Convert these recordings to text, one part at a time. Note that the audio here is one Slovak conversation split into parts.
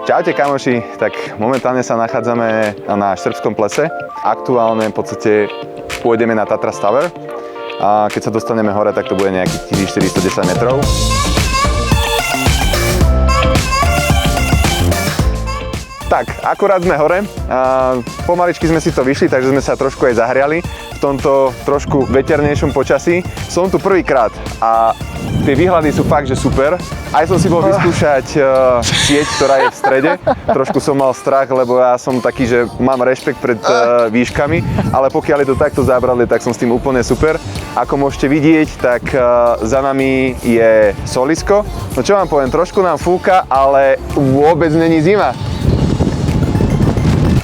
Čaute kamoši, tak momentálne sa nachádzame na Štrbskom plese. Aktuálne v podstate pôjdeme na Tatras Tower a keď sa dostaneme hore, tak to bude nejakých 1410 metrov. Tak, akurát sme hore, pomaličky sme si to vyšli, takže sme sa trošku aj zahriali v tomto trošku veternejšom počasí. Som tu prvýkrát a tie výhľady sú fakt, že super. Aj som si bol vyskúšať sieť, ktorá je v strede. Trošku som mal strach, lebo ja som taký, že mám rešpekt pred výškami, ale pokiaľ je to takto zábradlie, tak som s tým úplne super. Ako môžete vidieť, tak za nami je solisko. No čo vám poviem, trošku nám fúka, ale vôbec není zima.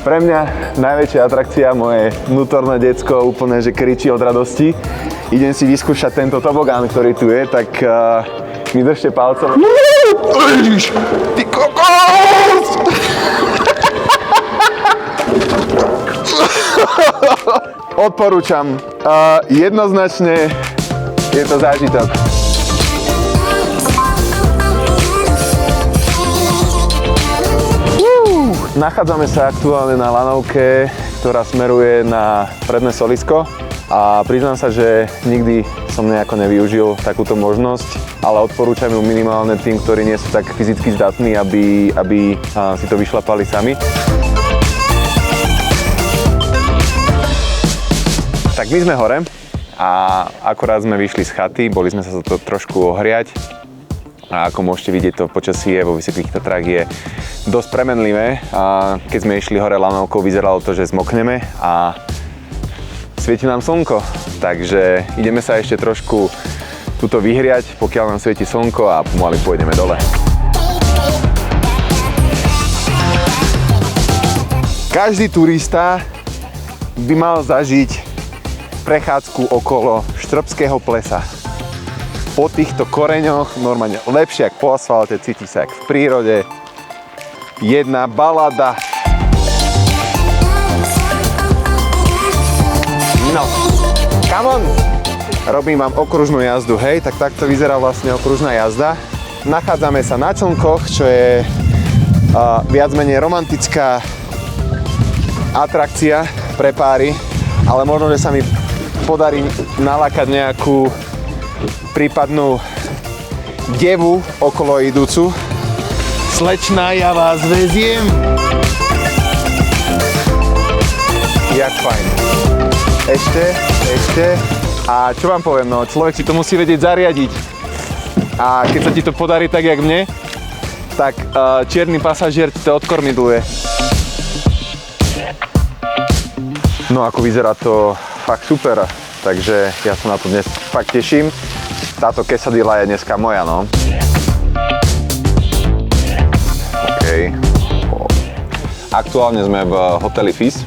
Pre mňa najväčšia atrakcia, moje vnútorné decko úplne, že kričí od radosti. Idem si vyskúšať tento tobogán, ktorý tu je, tak mi držte palcom. Ježiš, ty kokos! Odporúčam. Jednoznačne je to zážitok. Nachádzame sa aktuálne na lanovke, ktorá smeruje na predné solisko a priznám sa, že nikdy som nejako nevyužil takúto možnosť, ale odporúčam ju minimálne tým, ktorí nie sú tak fyzicky zdatní, aby si to vyšlapali sami. Tak my sme hore a akorát sme vyšli z chaty, boli sme sa to trošku ohriať. A ako môžete vidieť, to počasie vo Vysokých Tatrách je dosť premenlivé. A keď sme išli hore lanovkou, vyzeralo to, že zmokneme a svieti nám slnko. Takže ideme sa ešte trošku tuto vyhriať, pokiaľ nám svieti slnko a pomaly pôjdeme dole. Každý turista by mal zažiť prechádzku okolo Štrbského plesa. Po týchto koreňoch, normálne lepšie ako po asfalte, cíti sa jak v prírode. Jedna balada. No, come on! Robím vám okružnú jazdu, hej, tak takto vyzerá vlastne okružná jazda. Nachádzame sa na Člnkoch, čo je viac menej romantická atrakcia pre páry, ale možno, že sa mi podarí nalákať nejakú prípadnú devu okolo idúcu. Slečná, ja vás veziem. Jak fajn. Ešte. A čo vám poviem, no človek si to musí vedieť zariadiť. A keď sa ti to podarí tak, jak mne, tak čierny pasažier ti to odkormidluje. No ako vyzerá to fakt super. Takže ja sa na to dnes fakt teším. Táto quesadilla je dneska moja, no. OK. Aktuálne sme v hoteli Fis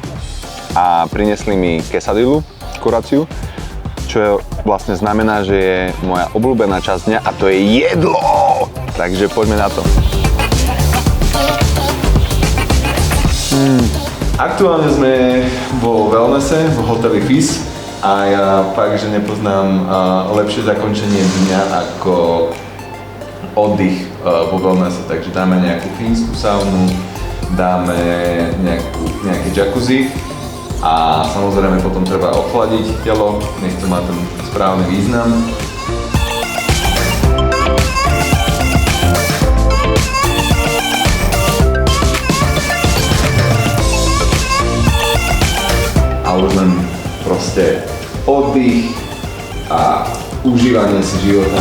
a priniesli mi quesadillu, kuráciu, čo vlastne znamená, že je moja obľúbená časť dňa a to je jedlo! Takže poďme na to. Aktuálne sme vo wellnesse, v hoteli Fis. A ja fakt, že nepoznám lepšie zakončenie dňa ako oddych vo wellnesse. Takže dáme nejakú fínsku saunu, dáme nejaké jacuzzi a samozrejme potom treba ochladiť telo, nech to má ten správny význam. A už len proste oddych a užívanie si života.